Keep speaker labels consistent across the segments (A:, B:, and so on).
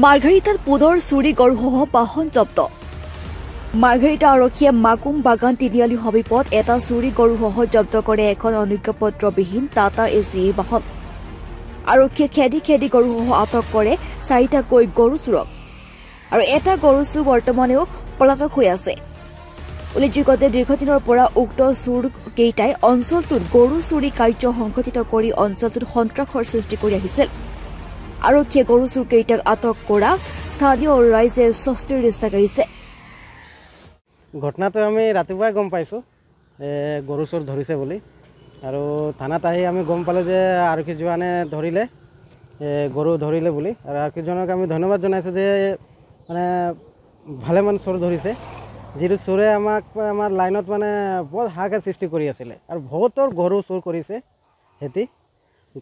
A: মাৰ্ঘেৰিটাত পুনৰ চুৰি গৰুসহ বাহন জব্দ। মাৰ্ঘেৰিটা আৰক্ষীয়ে মাকুম বাগান তিনিআলি সমীপত এটা চুৰি গৰুসহ জব্দ কৰে এখন অনুজ্ঞাপত্ৰবিহীন টাটা এচি বাহন। আৰক্ষীয়ে খেদি খেদি গৰুসহ আটক কৰে 4টাকৈ গৰু চোৰক আৰু এটা গৰু চোৰ বৰ্তমানেও পলাতক হৈ আছে। উল্লেখযোগ্য যে দীৰ্ঘদিনৰ পৰা উক্ত চোৰ কেইটাই অঞ্চলটোত গৰু চুৰি কাৰ্য সংঘটিত কৰি অঞ্চলটোত সন্ত্ৰাসৰ সৃষ্টি কৰি আহিছিল। আৰক্ষীয়ে গৰু চোৰ কেইটাক আটক কৰা স্থানীয় ৰাইজে স্বস্তিৰ দৃষ্টি কাঢ়িছে।
B: ঘটনাটো আমি ৰাতিপুৱাই গম পাইছোঁ গৰু চোৰ ধৰিছে বুলি, আৰু থানাত আহি আমি গম পালোঁ যে আৰক্ষী জোৱানে ধৰিলে গৰু ধৰিলে বুলি, আৰু আৰক্ষীজনক আমি ধন্যবাদ জনাইছোঁ যে মানে ভালেমান চোৰ ধৰিছে। যিটো চোৰে আমাৰ লাইনত মানে বৰ হাহাকাৰ সৃষ্টি কৰি আছিলে, আৰু বহুতৰ গৰু চোৰ কৰিছে সিহঁতি।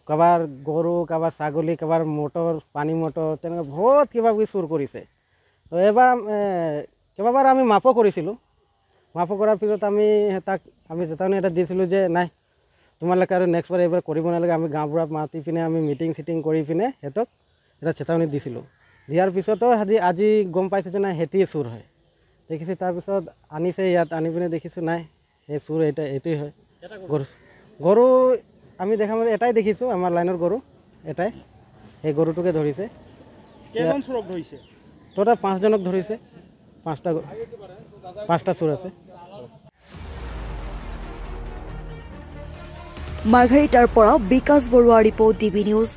B: কাৰোবাৰ গৰু, কাৰোবাৰ ছাগলী, কাৰোবাৰ মটৰ, পানী মটৰ, তেনেকৈ বহুত কিবা কিবি চুৰ কৰিছে। তো এইবাৰ কেইবাবাৰ আমি মাফো কৰিছিলোঁ। মাফো কৰাৰ পিছত আমি চেতাৱনী এটা দিছিলোঁ যে নাই, তোমালোকে আৰু নেক্সটবাৰ এইবাৰ কৰিব নালাগে। আমি গাঁওবুঢ়া মাতি পিনে আমি মিটিং চিটিং কৰি পিনে সিহঁতক এটা চেতাৱনী দিছিলোঁ। দিয়াৰ পিছতো আজি গম পাইছোঁ যে নাই সিহঁতিয়ে চোৰ হয়। দেখিছোঁ তাৰপিছত আনিছে, ইয়াত আনি পিনে দেখিছোঁ নাই সেই চোৰ এইটোৱেই হয়। গৰু আমি দেখা মতে এটাই দেখিছোঁ, আমাৰ লাইনৰ গৰু এটাই, সেই গৰুটোকে ধৰিছে।
C: কেইজন চোৰক ধৰিছে?
B: টোটেল 5জনক ধৰিছে, 5টা চোৰ আছে।
A: মাৰ্ঘেৰিটাৰ পৰা বিকাশ বৰুৱা ৰিপৰ্ট, DB নিউজ।